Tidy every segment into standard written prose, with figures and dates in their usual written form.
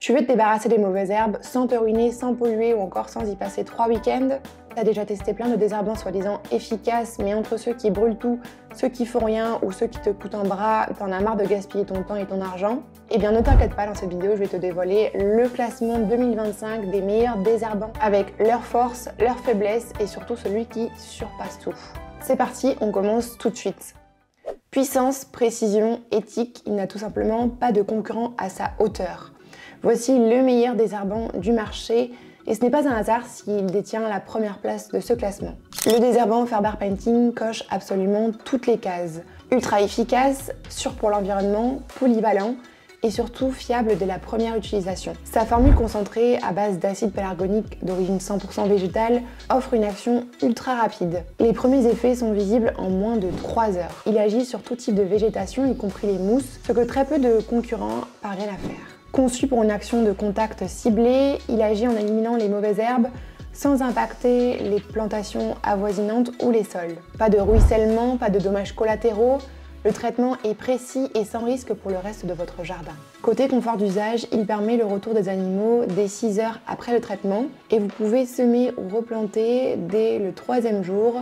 Tu veux te débarrasser des mauvaises herbes sans te ruiner, sans polluer ou encore sans y passer 3 week-ends? T'as déjà testé plein de désherbants soi-disant efficaces, mais entre ceux qui brûlent tout, ceux qui font rien ou ceux qui te coûtent un bras, t'en as marre de gaspiller ton temps et ton argent? Eh bien ne t'inquiète pas, dans cette vidéo je vais te dévoiler le classement 2025 des meilleurs désherbants avec leurs forces, leurs faiblesses et surtout celui qui surpasse tout. C'est parti, on commence tout de suite. Puissance, précision, éthique, il n'a tout simplement pas de concurrent à sa hauteur. Voici le meilleur désherbant du marché et ce n'est pas un hasard s'il détient la première place de ce classement. Le désherbant Farber Painting coche absolument toutes les cases. Ultra efficace, sûr pour l'environnement, polyvalent et surtout fiable dès la première utilisation. Sa formule concentrée à base d'acide pélargonique d'origine 100% végétale offre une action ultra rapide. Les premiers effets sont visibles en moins de 3 heures. Il agit sur tout type de végétation, y compris les mousses, ce que très peu de concurrents parviennent à faire. Conçu pour une action de contact ciblée, il agit en éliminant les mauvaises herbes sans impacter les plantations avoisinantes ou les sols. Pas de ruissellement, pas de dommages collatéraux, le traitement est précis et sans risque pour le reste de votre jardin. Côté confort d'usage, il permet le retour des animaux dès 6 heures après le traitement et vous pouvez semer ou replanter dès le 3e jour,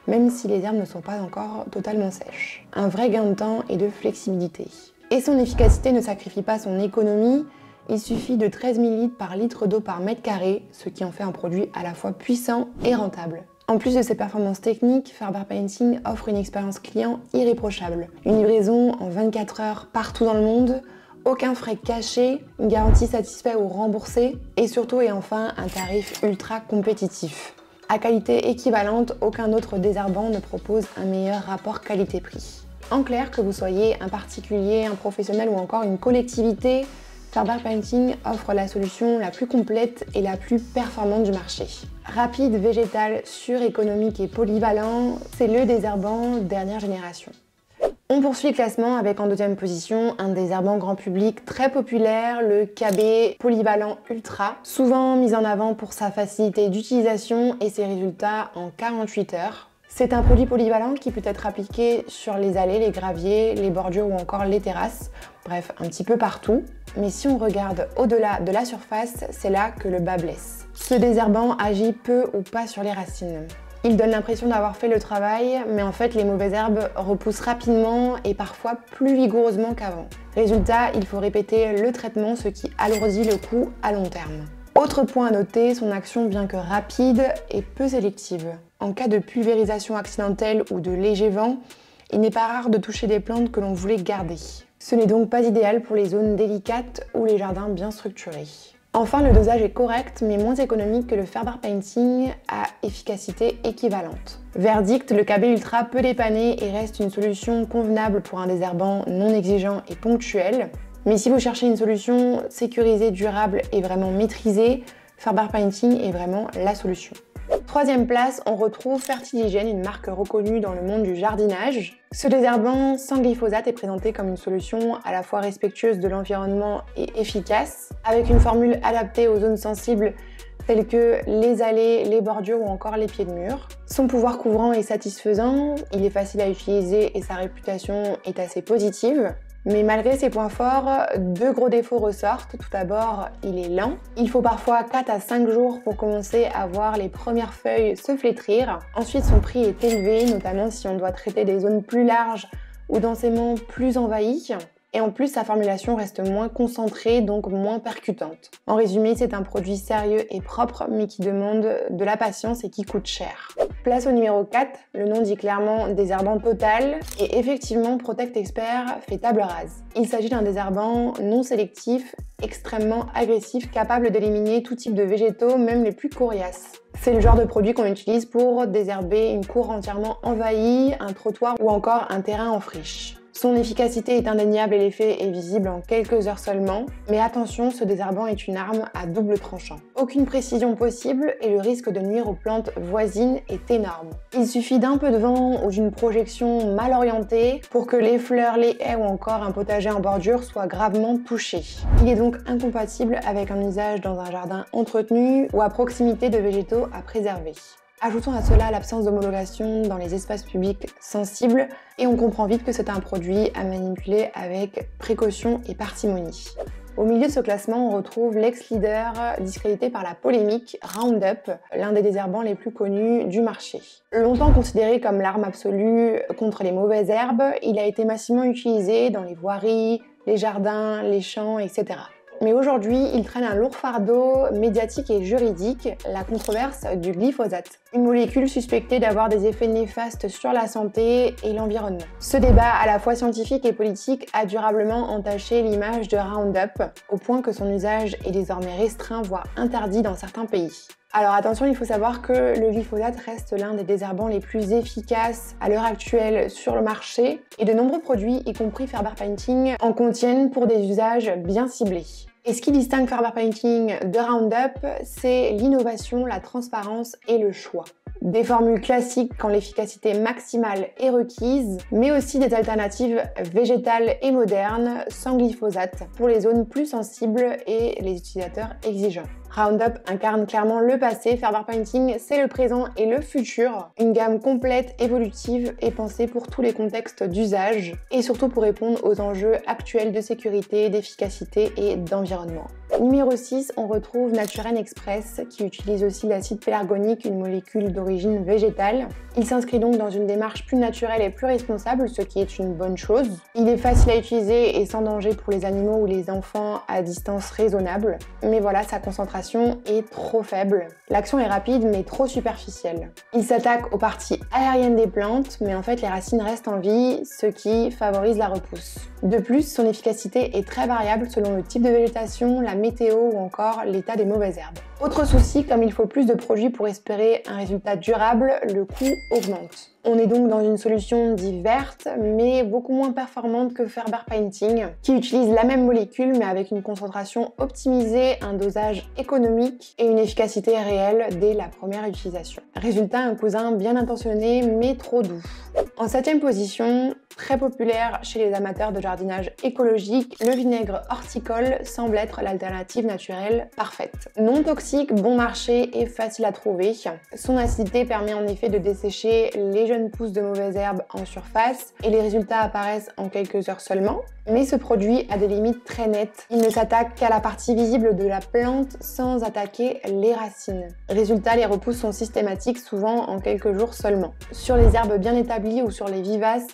même si les herbes ne sont pas encore totalement sèches. Un vrai gain de temps et de flexibilité. Et son efficacité ne sacrifie pas son économie, il suffit de 13 ml par litre d'eau par mètre carré, ce qui en fait un produit à la fois puissant et rentable. En plus de ses performances techniques, Farber Painting offre une expérience client irréprochable. Une livraison en 24 heures partout dans le monde, aucun frais cachés, une garantie satisfait ou remboursée, et surtout et enfin un tarif ultra compétitif. À qualité équivalente, aucun autre désherbant ne propose un meilleur rapport qualité-prix. En clair, que vous soyez un particulier, un professionnel ou encore une collectivité, Farber Painting offre la solution la plus complète et la plus performante du marché. Rapide, végétal, sûr, économique et polyvalent, c'est le désherbant dernière génération. On poursuit le classement avec en 2e position un désherbant grand public très populaire, le KB Polyvalent Ultra, souvent mis en avant pour sa facilité d'utilisation et ses résultats en 48 heures. C'est un produit polyvalent qui peut être appliqué sur les allées, les graviers, les bordures ou encore les terrasses, bref, un petit peu partout. Mais si on regarde au-delà de la surface, c'est là que le bât blesse. Ce désherbant agit peu ou pas sur les racines. Il donne l'impression d'avoir fait le travail, mais en fait les mauvaises herbes repoussent rapidement et parfois plus vigoureusement qu'avant. Résultat, il faut répéter le traitement, ce qui alourdit le coût à long terme. Autre point à noter, son action bien que rapide est peu sélective. En cas de pulvérisation accidentelle ou de léger vent, il n'est pas rare de toucher des plantes que l'on voulait garder. Ce n'est donc pas idéal pour les zones délicates ou les jardins bien structurés. Enfin, le dosage est correct mais moins économique que le Farber Painting à efficacité équivalente. Verdict, le KB Ultra peut dépanner et reste une solution convenable pour un désherbant non exigeant et ponctuel. Mais si vous cherchez une solution sécurisée, durable et vraiment maîtrisée, Farber Painting est vraiment la solution. 3e place, on retrouve Fertiligène, une marque reconnue dans le monde du jardinage. Ce désherbant sans glyphosate est présenté comme une solution à la fois respectueuse de l'environnement et efficace, avec une formule adaptée aux zones sensibles telles que les allées, les bordures ou encore les pieds de mur. Son pouvoir couvrant est satisfaisant, il est facile à utiliser et sa réputation est assez positive. Mais malgré ses points forts, 2 gros défauts ressortent. Tout d'abord, il est lent. Il faut parfois 4 à 5 jours pour commencer à voir les premières feuilles se flétrir. Ensuite, son prix est élevé, notamment si on doit traiter des zones plus larges ou densément plus envahies. Et en plus, sa formulation reste moins concentrée, donc moins percutante. En résumé, c'est un produit sérieux et propre, mais qui demande de la patience et qui coûte cher. Place au numéro 4, le nom dit clairement désherbant total, et effectivement Protect Expert fait table rase. Il s'agit d'un désherbant non sélectif, extrêmement agressif, capable d'éliminer tout type de végétaux, même les plus coriaces. C'est le genre de produit qu'on utilise pour désherber une cour entièrement envahie, un trottoir ou encore un terrain en friche. Son efficacité est indéniable et l'effet est visible en quelques heures seulement. Mais attention, ce désherbant est une arme à double tranchant. Aucune précision possible et le risque de nuire aux plantes voisines est énorme. Il suffit d'un peu de vent ou d'une projection mal orientée pour que les fleurs, les haies ou encore un potager en bordure soient gravement touchés. Il est donc incompatible avec un usage dans un jardin entretenu ou à proximité de végétaux à préserver. Ajoutons à cela l'absence d'homologation dans les espaces publics sensibles et on comprend vite que c'est un produit à manipuler avec précaution et parcimonie. Au milieu de ce classement, on retrouve l'ex-leader discrédité par la polémique, Roundup, l'un des désherbants les plus connus du marché. Longtemps considéré comme l'arme absolue contre les mauvaises herbes, il a été massivement utilisé dans les voiries, les jardins, les champs, etc. Mais aujourd'hui, il traîne un lourd fardeau médiatique et juridique, la controverse du glyphosate, une molécule suspectée d'avoir des effets néfastes sur la santé et l'environnement. Ce débat, à la fois scientifique et politique, a durablement entaché l'image de Roundup, au point que son usage est désormais restreint, voire interdit dans certains pays. Alors attention, il faut savoir que le glyphosate reste l'un des désherbants les plus efficaces à l'heure actuelle sur le marché, et de nombreux produits, y compris Faber Painting, en contiennent pour des usages bien ciblés. Et ce qui distingue Faber Painting de Roundup, c'est l'innovation, la transparence et le choix. Des formules classiques quand l'efficacité maximale est requise, mais aussi des alternatives végétales et modernes sans glyphosate pour les zones plus sensibles et les utilisateurs exigeants. Roundup incarne clairement le passé, Faber Painting c'est le présent et le futur. Une gamme complète, évolutive et pensée pour tous les contextes d'usage et surtout pour répondre aux enjeux actuels de sécurité, d'efficacité et d'environnement. Numéro 6, on retrouve Naturen Express qui utilise aussi l'acide pélargonique, une molécule d'origine végétale. Il s'inscrit donc dans une démarche plus naturelle et plus responsable, ce qui est une bonne chose. Il est facile à utiliser et sans danger pour les animaux ou les enfants à distance raisonnable. Mais voilà, sa concentration est trop faible. L'action est rapide mais trop superficielle. Il s'attaque aux parties aériennes des plantes, mais en fait les racines restent en vie, ce qui favorise la repousse. De plus, son efficacité est très variable selon le type de végétation, la météo ou encore l'état des mauvaises herbes. Autre souci, comme il faut plus de produits pour espérer un résultat durable, le coût augmente. On est donc dans une solution dite verte, mais beaucoup moins performante que Faber Painting, qui utilise la même molécule mais avec une concentration optimisée, un dosage économique et une efficacité réelle dès la première utilisation. Résultat, un cousin bien intentionné mais trop doux. En 7e position, très populaire chez les amateurs de jardinage écologique, le vinaigre horticole semble être l'alternative naturelle parfaite. Non toxique, bon marché et facile à trouver. Son acidité permet en effet de dessécher les jeunes pousses de mauvaises herbes en surface et les résultats apparaissent en quelques heures seulement. Mais ce produit a des limites très nettes. Il ne s'attaque qu'à la partie visible de la plante sans attaquer les racines. Résultat, les repousses sont systématiques, souvent en quelques jours seulement. Sur les herbes bien établies ou sur les vivaces,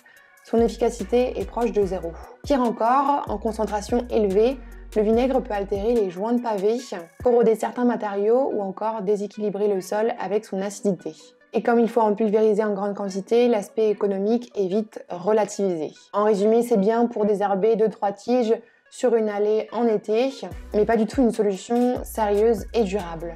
son efficacité est proche de zéro. Pire encore, en concentration élevée, le vinaigre peut altérer les joints de pavés, corroder certains matériaux ou encore déséquilibrer le sol avec son acidité. Et comme il faut en pulvériser en grande quantité, l'aspect économique est vite relativisé. En résumé, c'est bien pour désherber 2-3 tiges sur une allée en été, mais pas du tout une solution sérieuse et durable.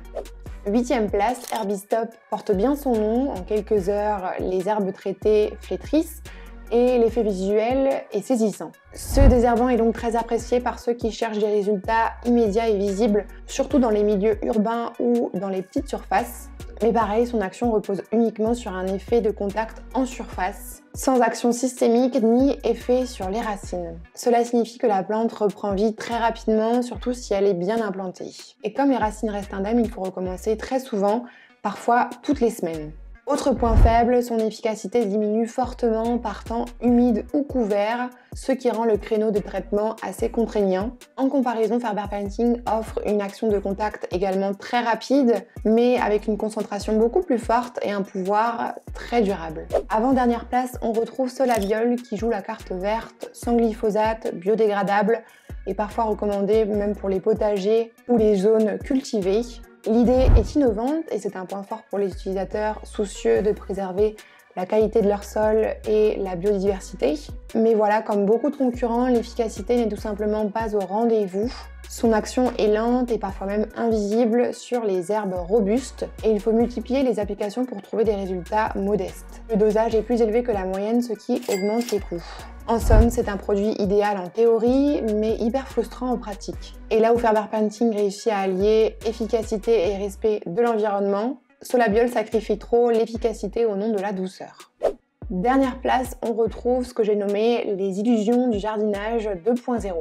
8e place, Herbistop porte bien son nom. En quelques heures, les herbes traitées flétrissent et l'effet visuel est saisissant. Ce désherbant est donc très apprécié par ceux qui cherchent des résultats immédiats et visibles, surtout dans les milieux urbains ou dans les petites surfaces. Mais pareil, son action repose uniquement sur un effet de contact en surface, sans action systémique ni effet sur les racines. Cela signifie que la plante reprend vie très rapidement, surtout si elle est bien implantée. Et comme les racines restent indemnes, il faut recommencer très souvent, parfois toutes les semaines. Autre point faible, son efficacité diminue fortement par temps humide ou couvert, ce qui rend le créneau de traitement assez contraignant. En comparaison, Faber Painting offre une action de contact également très rapide, mais avec une concentration beaucoup plus forte et un pouvoir très durable. Avant-dernière place, on retrouve Solabiol qui joue la carte verte, sans glyphosate, biodégradable et parfois recommandé même pour les potagers ou les zones cultivées. L'idée est innovante et c'est un point fort pour les utilisateurs soucieux de préserver la qualité de leur sol et la biodiversité. Mais voilà, comme beaucoup de concurrents, l'efficacité n'est tout simplement pas au rendez-vous. Son action est lente et parfois même invisible sur les herbes robustes et il faut multiplier les applications pour trouver des résultats modestes. Le dosage est plus élevé que la moyenne, ce qui augmente les coûts. En somme, c'est un produit idéal en théorie, mais hyper frustrant en pratique. Et là où Faber Painting réussit à allier efficacité et respect de l'environnement, Solabiol sacrifie trop l'efficacité au nom de la douceur. Dernière place, on retrouve ce que j'ai nommé les illusions du jardinage 2.0.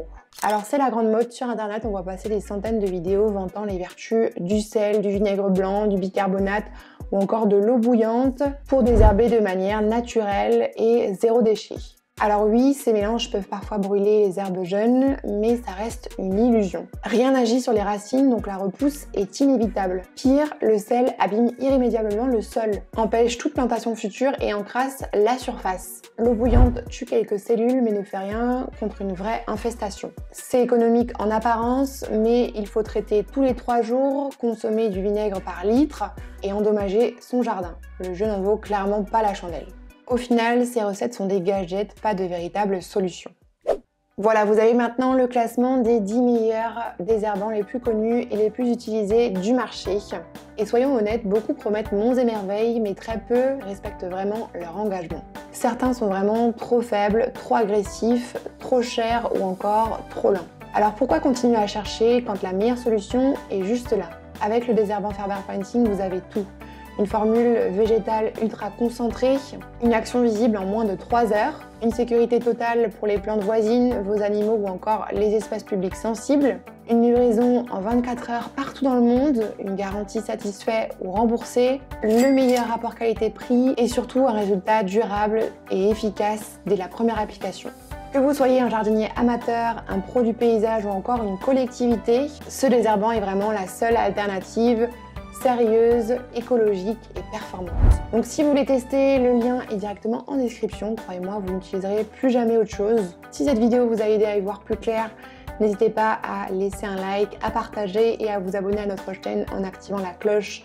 Alors c'est la grande mode sur internet, on voit passer des centaines de vidéos vantant les vertus du sel, du vinaigre blanc, du bicarbonate ou encore de l'eau bouillante pour désherber de manière naturelle et zéro déchet. Alors oui, ces mélanges peuvent parfois brûler les herbes jeunes, mais ça reste une illusion. Rien n'agit sur les racines, donc la repousse est inévitable. Pire, le sel abîme irrémédiablement le sol, empêche toute plantation future et encrasse la surface. L'eau bouillante tue quelques cellules, mais ne fait rien contre une vraie infestation. C'est économique en apparence, mais il faut traiter tous les 3 jours, consommer du vinaigre par litre et endommager son jardin. Le jeu n'en vaut clairement pas la chandelle. Au final, ces recettes sont des gadgets, pas de véritables solutions. Voilà, vous avez maintenant le classement des 10 meilleurs désherbants les plus connus et les plus utilisés du marché. Et soyons honnêtes, beaucoup promettent monts et merveilles, mais très peu respectent vraiment leur engagement. Certains sont vraiment trop faibles, trop agressifs, trop chers ou encore trop lents. Alors pourquoi continuer à chercher quand la meilleure solution est juste là? Avec le désherbant Ferber Painting, vous avez tout. Une formule végétale ultra concentrée, une action visible en moins de 3 heures, une sécurité totale pour les plantes voisines, vos animaux ou encore les espaces publics sensibles, une livraison en 24 heures partout dans le monde, une garantie satisfait ou remboursée, le meilleur rapport qualité-prix et surtout un résultat durable et efficace dès la première application. Que vous soyez un jardinier amateur, un pro du paysage ou encore une collectivité, ce désherbant est vraiment la seule alternative sérieuse, écologique et performante. Donc si vous voulez tester, le lien est directement en description. Croyez-moi, vous n'utiliserez plus jamais autre chose. Si cette vidéo vous a aidé à y voir plus clair, n'hésitez pas à laisser un like, à partager et à vous abonner à notre chaîne en activant la cloche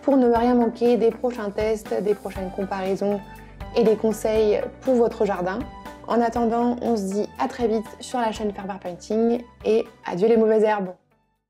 pour ne rien manquer des prochains tests, des prochaines comparaisons et des conseils pour votre jardin. En attendant, on se dit à très vite sur la chaîne Ferber Painting et adieu les mauvaises herbes.